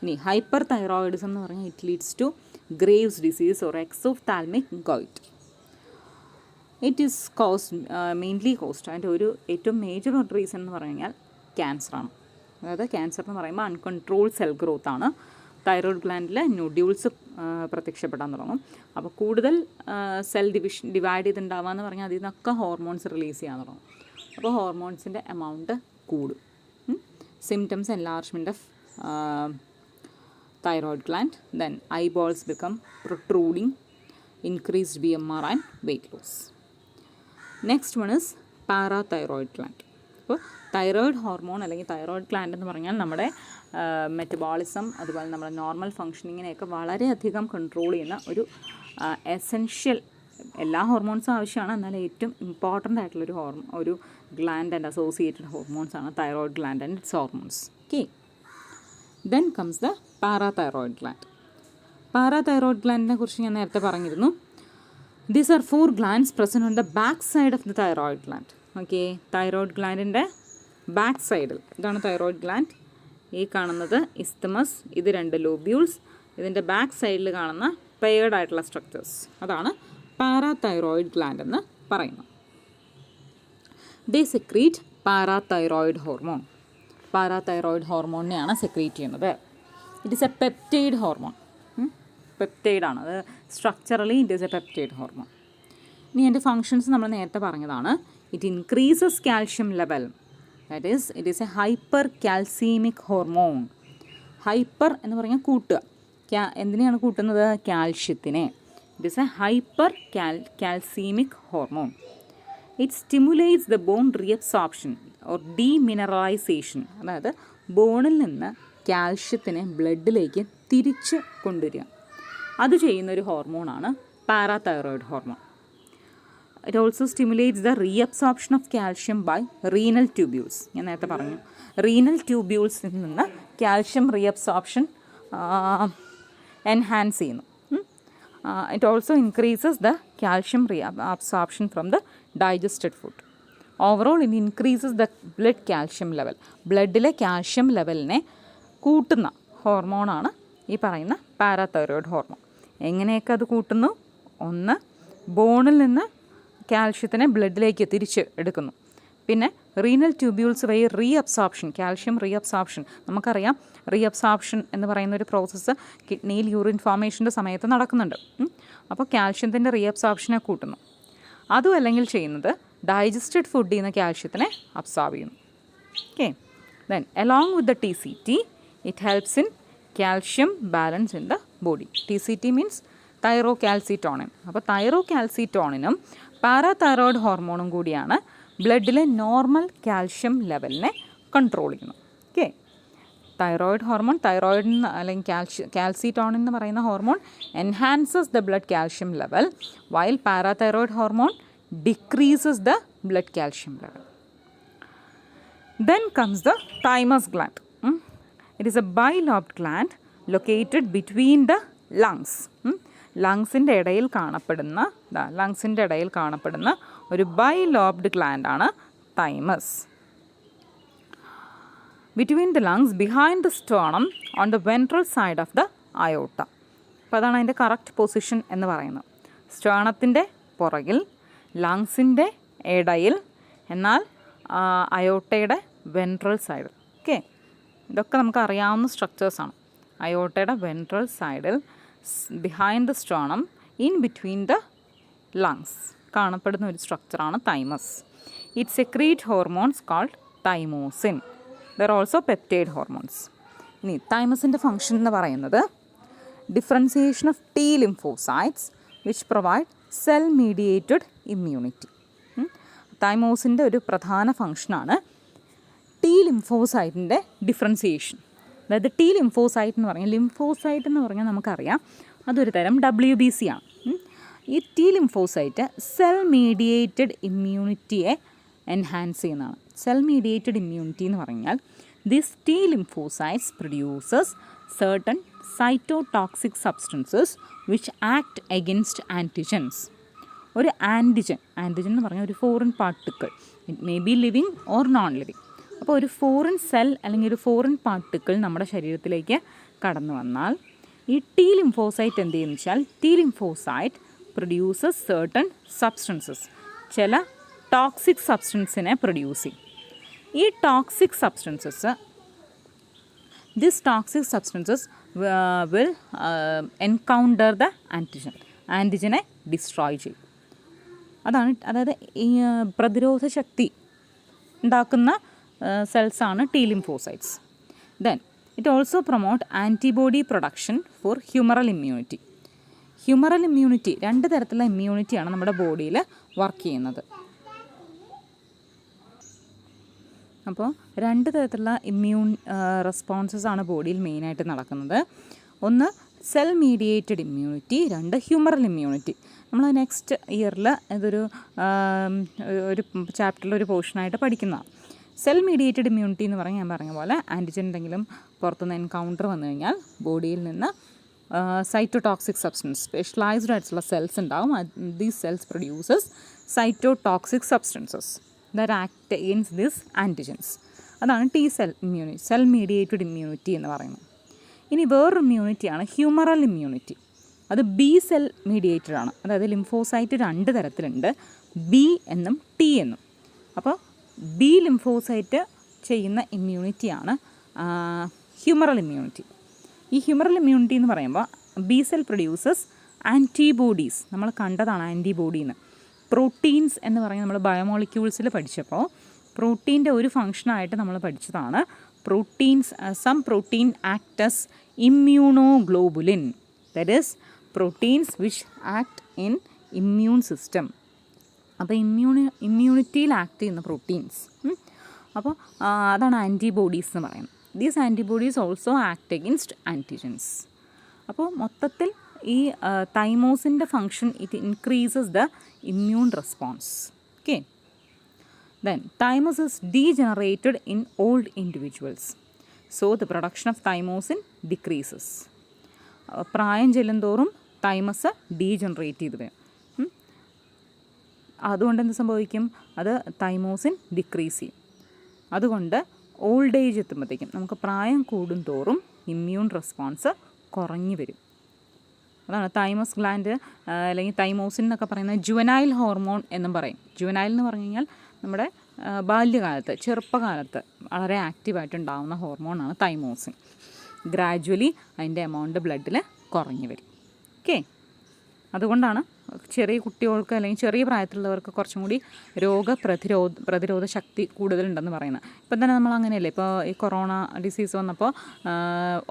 ഇനി ഹൈപ്പർ തൈറോയിഡിസം എന്ന് പറഞ്ഞാൽ it leads to Graves disease or exophthalmic goitre. It is mainly caused അതിൻ്റെ ഒരു ഏറ്റവും മേജർ റീസൺ എന്ന് പറഞ്ഞു കഴിഞ്ഞാൽ ക്യാൻസറാണ്. അതായത് ക്യാൻസർ എന്ന് പറയുമ്പോൾ അൺകൺട്രോൾഡ് സെൽ ഗ്രോത്ത് ആണ്. തൈറോയിഡ് ഗ്ലാൻഡിൽ ന്യൂഡ്യൂൾസ് പ്രത്യക്ഷപ്പെടാൻ തുടങ്ങും. അപ്പോൾ കൂടുതൽ സെൽ ഡിവൈഡ് ചെയ്തുണ്ടാവുക എന്ന് പറഞ്ഞാൽ അതിൽ നിന്നൊക്കെ ഹോർമോൺസ് റിലീസ് ചെയ്യാൻ തുടങ്ങും. അപ്പോൾ ഹോർമോൺസിൻ്റെ എമൗണ്ട് കൂടും. Symptoms enlargement of thyroid gland, then eyeballs become protruding, increased BMR and weight loss. Next one is parathyroid gland. അപ്പോൾ തൈറോയിഡ് ഹോർമോൺ അല്ലെങ്കിൽ തൈറോയിഡ് ഗ്ലാൻഡ് എന്ന് പറഞ്ഞാൽ നമ്മുടെ മെറ്റബോളിസം അതുപോലെ നമ്മുടെ നോർമൽ ഫങ്ഷനിങ്ങിനെയൊക്കെ വളരെയധികം കൺട്രോൾ ചെയ്യുന്ന ഒരു എസെൻഷ്യൽ, എല്ലാ ഹോർമോൺസും ആവശ്യമാണ്, എന്നാൽ ഏറ്റവും ഇമ്പോർട്ടൻ്റ് ആയിട്ടുള്ളൊരു ഒരു ഗ്ലാൻഡ് ആൻഡ് അസോസിയേറ്റഡ് ഹോർമോൺസ് ആണ് thyroid gland and it's hormones. Okay, then comes the parathyroid gland. Parathyroid gland കുറിച്ച് ഞാൻ നേരത്തെ പറഞ്ഞിരുന്നു. These are 4 glands present on the back side of the thyroid gland. Okay, thyroid ഗ്ലാൻഡിൻ്റെ ബാക്ക് സൈഡിൽ ഇതാണ് തൈറോയിഡ് ഗ്ലാൻഡ്. ഈ കാണുന്നത് ഇസ്തമസ്, ഇത് 2 ലോബ്യൂൾസ്, ഇതിൻ്റെ ബാക്ക് സൈഡിൽ കാണുന്ന പെയർഡ് ആയിട്ടുള്ള സ്ട്രക്ചേഴ്സ്, അതാണ് പാരാതൈറോയിഡ് ഗ്ലാൻഡ് എന്ന് പറയുന്നത്. They secrete parathyroid hormone. Parathyroid ഹോർമോണിനെയാണ് സെക്രീറ്റ് ചെയ്യുന്നത്. It is a peptide hormone. പെപ്റ്റൈഡാണ് അത്, structurally it is a peptide hormone. ഇനി എൻ്റെ ഫങ്ഷൻസ് നമ്മൾ നേരത്തെ പറഞ്ഞതാണ്. It increases calcium level, that is it is a hypercalcemic hormone. Hyper എന്ന് പറഞ്ഞാൽ കൂട്ടുക, എന്തിനെയാണ് കൂട്ടുന്നത്? കാൽഷ്യത്തിനെ. It is a hypercalcemic hormone. It stimulates the bone reabsorption or demineralisation, അതായത് ബോണിൽ നിന്ന് കാൽഷ്യത്തിനെ ബ്ലഡിലേക്ക് തിരിച്ച് കൊണ്ടുവരിക, അത് ചെയ്യുന്നൊരു ഹോർമോണാണ് parathyroid hormone. It also stimulates the reabsorption of calcium by renal tubules. ഞാൻ നേരത്തെ പറഞ്ഞു, റീനൽ ട്യൂബ്യൂൾസിൽ നിന്ന് കാൽഷ്യം റീഅബ്സോർപ്ഷൻ എൻഹാൻസ് ചെയ്യുന്നു. It also increases the calcium reabsorption from the digested food. Overall it increases the blood calcium level. ബ്ലഡിലെ കാൽഷ്യം ലെവലിനെ കൂട്ടുന്ന ഹോർമോണാണ് ഈ പറയുന്ന പാരാതൈറോയിഡ് ഹോർമോൺ. എങ്ങനെയൊക്കെ അത് കൂട്ടുന്നു? ഒന്ന്, ബോണിൽ നിന്ന് കാൽഷ്യത്തിനെ ബ്ലഡിലേക്ക് തിരിച്ച് എടുക്കുന്നു. പിന്നെ റീനൽ ട്യൂബ്യൂൾസ് വഴി റീഅബ്സോർപ്ഷൻ, കാൽഷ്യം റീഅബ്സോർപ്ഷൻ. നമുക്കറിയാം റീഅബ്സോർപ്ഷൻ എന്ന് പറയുന്ന ഒരു പ്രോസസ്സ് കിഡ്നിയിൽ യൂറിൻ ഫോർമേഷൻ്റെ സമയത്ത് നടക്കുന്നുണ്ട്. അപ്പോൾ കാൽഷ്യത്തിൻ്റെ റീഅബ്സോർപ്ഷനെ കൂട്ടുന്നു. അതും അല്ലെങ്കിൽ ചെയ്യുന്നത് ഡൈജസ്റ്റഡ് ഫുഡിൽ നിന്ന് കാൽഷ്യത്തിനെ അബ്സോർബ് ചെയ്യുന്നു. Okay, then along with the TCT it helps in calcium balance in the body. TCT means thyrocalcitonin. അപ്പോൾ തൈറോകാൽസിറ്റോണിനും പാരാതൈറോയിഡ് ഹോർമോണും കൂടിയാണ് ബ്ലഡിലെ നോർമൽ കാൽഷ്യം ലെവലിനെ കൺട്രോൾ ചെയ്യുന്നത്. ഓക്കെ, തൈറോയിഡ് ഹോർമോൺ, തൈറോയിഡ് അല്ലെങ്കിൽ കാൽസിറ്റോണിൻ എന്ന് പറയുന്ന hormone enhances the blood calcium level, while parathyroid hormone decreases the blood calcium level. Then comes the thymus gland. It is a bilobed gland located between the lungs. ലങ്സിൻ്റെ ഇടയിൽ കാണപ്പെടുന്ന ഒരു ബൈലോബ്ഡ് ഗ്ലാൻഡ് ആണ് thymus. Between the lungs, behind the sternum, on the ventral side of the aorta. അപ്പോൾ അതാണ് അതിൻ്റെ കറക്റ്റ് പൊസിഷൻ എന്ന് പറയുന്നത്. സ്റ്റേർണത്തിൻ്റെ പുറകിൽ, ലങ്സിൻ്റെ ഇടയിൽ, എന്നാൽ അയോട്ടയുടെ വെൻട്രൽ സൈഡിൽ. ഓക്കെ, ഇതൊക്കെ നമുക്ക് അറിയാവുന്ന സ്ട്രക്ചേഴ്സാണ്. അയോട്ടയുടെ വെൻട്രൽ സൈഡിൽ, behind the sternum, in between the lungs കാണപ്പെടുന്ന ഒരു സ്ട്രക്ചറാണ് thymus. It secrete hormones called thymosin. They're also peptide hormones. ഇനി തൈമസിൻ്റെ ഫങ്ഷൻ എന്ന് പറയുന്നത് differentiation of T lymphocytes which provide cell mediated immunity. തൈമോസിൻ്റെ ഒരു പ്രധാന ഫങ്ഷനാണ് T ലിംഫോസൈറ്റിൻ്റെ ഡിഫറൻസിയേഷൻ. അതായത് T ലിംഫോസൈറ്റ് എന്ന് പറഞ്ഞാൽ, ലിംഫോസൈറ്റ് എന്ന് പറഞ്ഞാൽ നമുക്കറിയാം അതൊരു തരം WBC ആണ്. ഈ T ലിംഫോസൈറ്റ് സെൽ മീഡിയേറ്റഡ് ഇമ്മ്യൂണിറ്റിയെ എൻഹാൻസ് ചെയ്യുന്നതാണ്. സെൽ മീഡിയേറ്റഡ് ഇമ്മ്യൂണിറ്റി എന്ന് പറഞ്ഞാൽ this T lymphocytes produces certain cytotoxic substances which act against antigens. ഒരു ആൻറ്റിജൻ എന്ന് പറഞ്ഞാൽ ഒരു foreign particle, it may be living or non living. അപ്പോൾ ഒരു ഫോറിൻ സെൽ അല്ലെങ്കിൽ ഒരു ഫോറിൻ പാർട്ടിക്കിൾ നമ്മുടെ ശരീരത്തിലേക്ക് കടന്നു വന്നാൽ ഈ T ലിംഫോസൈറ്റ് എന്ത് ചെയ്യുന്നു വെച്ചാൽ, T lymphocyte produces certain substances, ചില ടോക്സിക് സബ്സ്റ്റൻസിനെ പ്രൊഡ്യൂസ് ചെയ്യും. ഈ toxic substances, these toxic substances will encounter the antigen. ആൻറ്റിജനെ ഡിസ്ട്രോയ് ചെയ്യും. അതായത് ഈ പ്രതിരോധ ശക്തി ഉണ്ടാക്കുന്ന സെൽസാണ് T lymphocytes. Then it also promote antibody production for humoral immunity. Humoral immunity, 2 തരത്തിലുള്ള ഇമ്മ്യൂണിറ്റിയാണ് നമ്മുടെ ബോഡിയിൽ വർക്ക് ചെയ്യുന്നത്. അപ്പോൾ 2 തരത്തിലുള്ള ഇമ്മ്യൂൺ റെസ്പോൺസസ് ആണ് ബോഡിയിൽ മെയിനായിട്ട് നടക്കുന്നത്. ഒന്ന് cell mediated immunity, 2 humoral immunity. നമ്മൾ നെക്സ്റ്റ് ഇയറിൽ ഇതൊരു ഒരു ചാപ്റ്ററിൽ ഒരു പോർഷനായിട്ട് പഠിക്കുന്നതാണ്. സെൽ മീഡിയേറ്റഡ് ഇമ്മ്യൂണിറ്റി എന്ന് പറഞ്ഞാൽ ഞാൻ പറഞ്ഞ പോലെ ആൻറ്റിജൻ എന്തെങ്കിലും പുറത്തുനിന്ന് എൻകൗണ്ടർ വന്നു കഴിഞ്ഞാൽ ബോഡിയിൽ നിന്ന് സൈറ്റോടോക്സിക് സബ്സ്റ്റൻസ്, സ്പെഷ്യലൈസ്ഡ് ആയിട്ടുള്ള സെൽസ് ഉണ്ടാകും. These cells produces cytotoxic substances that act against this antigens. അതാണ് T cell immunity, cell mediated immunity എന്ന് പറയുന്നത്. ഇനി വേറൊരു ഇമ്മ്യൂണിറ്റിയാണ് ഹ്യൂമറൽ ഇമ്മ്യൂണിറ്റി. അത് B സെൽ മീഡിയേറ്റഡ് ആണ്. അതായത് ലിംഫോസൈറ്റ് 2 തരത്തിലുണ്ട്, B എന്നും T എന്നും. അപ്പോൾ B ലിംഫോസൈറ്റ് ചെയ്യുന്ന ഇമ്മ്യൂണിറ്റിയാണ് ഹ്യൂമറൽ ഇമ്മ്യൂണിറ്റി. ഈ ഹ്യൂമറൽ ഇമ്മ്യൂണിറ്റി എന്ന് പറയുമ്പോൾ B സെൽ പ്രൊഡ്യൂസസ് ആൻറ്റിബോഡീസ്. നമ്മൾ കണ്ടതാണ് ആൻറ്റിബോഡീന്ന്. പ്രോട്ടീൻസ് എന്ന് പറയുന്നത് നമ്മൾ ബയോമോളിക്യൂൾസിൽ പഠിച്ചപ്പോൾ പ്രോട്ടീൻ്റെ ഒരു ഫങ്ഷനായിട്ട് നമ്മൾ പഠിച്ചതാണ് proteins. Some protein acts immunoglobulin, that is proteins which act in immune system. അപ്പോൾ ഇമ്മ്യൂണിറ്റിയിൽ ആക്ട് ചെയ്യുന്ന പ്രോട്ടീൻസ്. അപ്പോൾ അതാണ് ആൻറ്റിബോഡീസ് എന്ന് പറയുന്നത്. These antibodies also act against antigens. അപ്പോൾ മൊത്തത്തിൽ ഈ തൈമോസിൻ്റെ function it increases the immune response. Okay. Then thymus is degenerated in old individuals, so the production of thymosin decreases. പ്രായം ചെല്ലുന്തോറും തൈമസ് ഡീജനറേറ്റ് ചെയ്ത് വരും. അതുകൊണ്ട് എന്ത് സംഭവിക്കും? അത് തൈമോസിൻ ഡിക്രീസ് ചെയ്യും. അതുകൊണ്ട് ഓൾഡ് ഏജ് എത്തുമ്പോഴത്തേക്കും, നമുക്ക് പ്രായം കൂടുന്തോറും ഇമ്മ്യൂൺ റെസ്പോൺസ് കുറഞ്ഞു വരും. അതാണ് തൈമസ് ഗ്ലാൻഡ് അല്ലെങ്കിൽ തൈമോസിൻ എന്നൊക്കെ പറയുന്നത് ജുവനൈൽ ഹോർമോൺ എന്നും പറയും. ജുവനൈൽ എന്ന് പറഞ്ഞു കഴിഞ്ഞാൽ നമ്മുടെ ബാല്യകാലത്ത്, ചെറുപ്പകാലത്ത് വളരെ ആക്റ്റീവായിട്ടുണ്ടാകുന്ന ഹോർമോണാണ് തൈമോസിൻ. ഗ്രാജ്വലി അതിൻ്റെ എമൗണ്ട് ബ്ലഡിൽ കുറഞ്ഞു വരും. ഓക്കെ. അതുകൊണ്ടാണ് ചെറിയ കുട്ടികൾക്ക് അല്ലെങ്കിൽ ചെറിയ പ്രായത്തിലുള്ളവർക്ക് കുറച്ചും കൂടി പ്രതിരോധ ശക്തി കൂടുതലുണ്ടെന്ന് പറയുന്നത്. ഇപ്പം തന്നെ നമ്മൾ അങ്ങനെയല്ലേ, ഇപ്പോൾ ഈ കൊറോണ ഡിസീസ് വന്നപ്പോൾ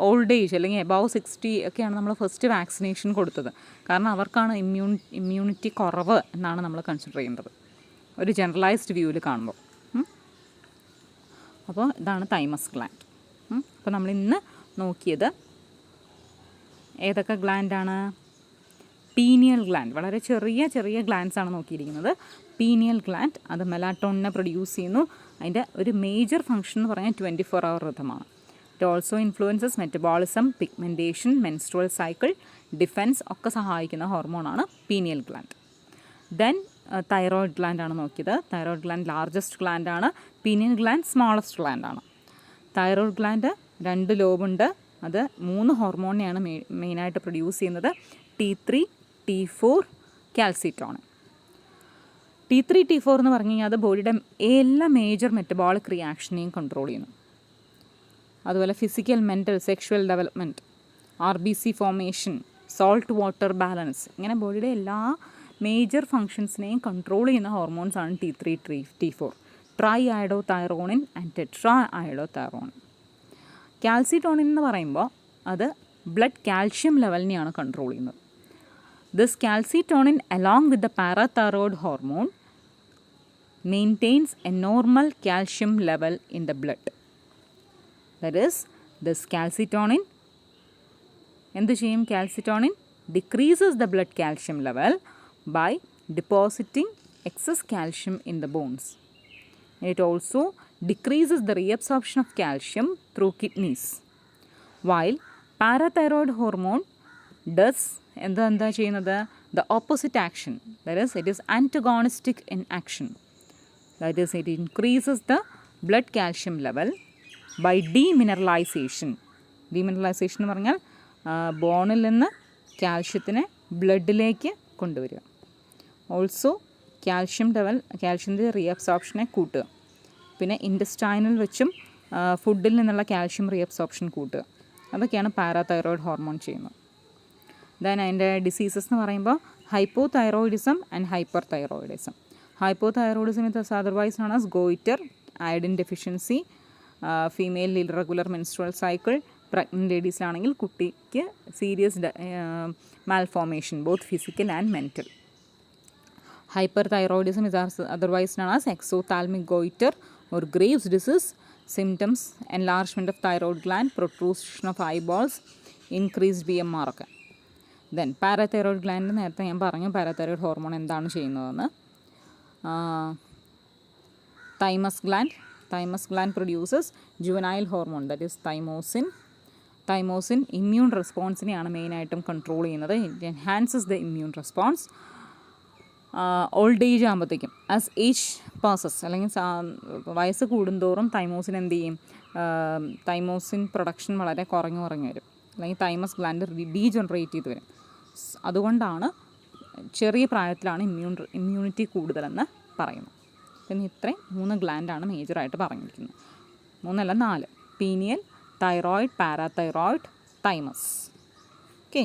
ഓൾഡ് ഏജ് അല്ലെങ്കിൽ എബവ് 60 ഒക്കെയാണ് നമ്മൾ ഫസ്റ്റ് വാക്സിനേഷൻ കൊടുത്തത്. കാരണം അവർക്കാണ് ഇമ്മ്യൂണിറ്റി കുറവ് എന്നാണ് നമ്മൾ കൺസിഡർ ചെയ്യേണ്ടത് ഒരു ജനറലൈസ്ഡ് വ്യൂവിൽ കാണുമ്പോൾ. അപ്പോൾ ഇതാണ് തൈമസ് ഗ്ലാൻഡ്. അപ്പോൾ നമ്മൾ ഇന്ന് നോക്കിയത് ഏതൊക്കെ ഗ്ലാൻഡാണ്? Pineal gland. വളരെ ചെറിയ ഗ്ലാൻഡ്സ് ആണ് നോക്കിയിരിക്കുന്നത്. പീനിയൽ ഗ്ലാൻഡ് അത് മെലാറ്റോണിനെ പ്രൊഡ്യൂസ് ചെയ്യുന്നു. അതിൻ്റെ ഒരു മേജർ ഫംഗ്ഷൻ എന്ന് പറഞ്ഞാൽ 24 hour റിഥമാണ്. It also influences metabolism, pigmentation, menstrual cycle, defence ഒക്കെ സഹായിക്കുന്ന ഹോർമോണാണ് pineal gland. Then thyroid gland ആണ് നോക്കിയത്. തൈറോയിഡ് ഗ്ലാൻഡ് ലാർജസ്റ്റ് ഗ്ലാൻഡ് ആണ്. പീനിയൽ ഗ്ലാൻഡ് സ്മോളസ്റ്റ് ഗ്ലാൻഡ് ആണ്. തൈറോയിഡ് ഗ്ലാൻഡ് 2 ലോബുണ്ട്. അത് 3 ഹോർമോണിനെയാണ് മെയിനായിട്ട് പ്രൊഡ്യൂസ് ചെയ്യുന്നത്. T3, T4, calcitonin. T3, T4 എന്ന് പറഞ്ഞു കഴിഞ്ഞാൽ അത് ബോഡിയുടെ എല്ലാ മേജർ മെറ്റബോളിക് റിയാക്ഷനെയും കൺട്രോൾ ചെയ്യുന്നു. അതുപോലെ physical, mental, sexual development, RBC formation, salt water balance, ഇങ്ങനെ ബോഡിയുടെ എല്ലാ മേജർ ഫങ്ഷൻസിനെയും കൺട്രോൾ ചെയ്യുന്ന ഹോർമോൺസാണ് T3, T4. Triiodothyronine and tetraiodothyronine. Calcitonin എന്ന് പറയുമ്പോൾ അത് ബ്ലഡ് കാൽഷ്യം ലെവലിനെയാണ് കൺട്രോൾ ചെയ്യുന്നത്. This calcitonin along with the parathyroid hormone maintains a normal calcium level in the blood. That is, this calcitonin എന്ത് ചെയ്യും? calcitonin decreases the blood calcium level by depositing excess calcium in the bones. It also decreases the reabsorption of calcium through kidneys. While parathyroid hormone does എന്താ ചെയ്യുന്നത്? The opposite action. That is, it is antagonistic in action. That is, it increases the blood calcium level by demineralization. Demineralization എന്ന് പറഞ്ഞാൽ ബോണിൽ നിന്ന് കാൽഷ്യത്തിനെ ബ്ലഡിലേക്ക് കൊണ്ടുവരിക. ഓൾസോ കാൽഷ്യത്തിൻ്റെ റീഅബ്സോർപ്ഷനെ കൂട്ടുക. പിന്നെ ഇൻറ്റസ്റ്റൈനിൽ വെച്ചും ഫുഡിൽ നിന്നുള്ള കാൽഷ്യം റീഅബ്സോർപ്ഷൻ കൂട്ടുക. അതൊക്കെയാണ് പാരാതൈറോയിഡ് ഹോർമോൺ ചെയ്യുന്നത്. ദെൻ അതിൻ്റെ ഡിസീസസ് എന്ന് പറയുമ്പോൾ hypothyroidism and hyperthyroidism. Hypothyroidism is otherwise known as goitre iodine deficiency, female irregular menstrual cycle, pregnant ലേഡീസിലാണെങ്കിൽ കുട്ടിക്ക് serious malformation both physical and mental. Hyperthyroidism is otherwise known as exothalamic goiter or Graves' disease. Symptoms: enlargement of thyroid gland, protrusion of eyeballs, increased BMR ഒക്കെ. Then parathyroid gland നേരത്തെ ഞാൻ പറഞ്ഞു പാരാതൈറോയ്ഡ് ഹോർമോൺ എന്താണ് ചെയ്യുന്നതെന്ന്. Thymus gland produces juvenile hormone, that is thymosin. Thymosin immune റെസ്പോൺസിനെയാണ് മെയിനായിട്ടും കൺട്രോൾ ചെയ്യുന്നത്. It enhances the immune response. Old age ആകുമ്പോഴത്തേക്കും ആസ് ഏജ് പാസസ് അല്ലെങ്കിൽ വയസ്സ് കൂടുന്തോറും തൈമോസിൻ എന്ത് ചെയ്യും, തൈമോസിൻ പ്രൊഡക്ഷൻ വളരെ കുറഞ്ഞു വരും, അല്ലെങ്കിൽ തൈമസ് ഗ്ലാൻഡ് ഡീജനറേറ്റ് ചെയ്ത് വരും. അതുകൊണ്ടാണ് ചെറിയ പ്രായത്തിലാണ് ഇമ്മ്യൂണിറ്റി കൂടുതലെന്ന് പറയുന്നത്. പിന്നെ ഇത്രയും 3 ഗ്ലാൻഡാണ് മേജറായിട്ട് പറഞ്ഞിരിക്കുന്നത്. 3 അല്ല 4: pineal, thyroid, parathyroid, thymus. Okay.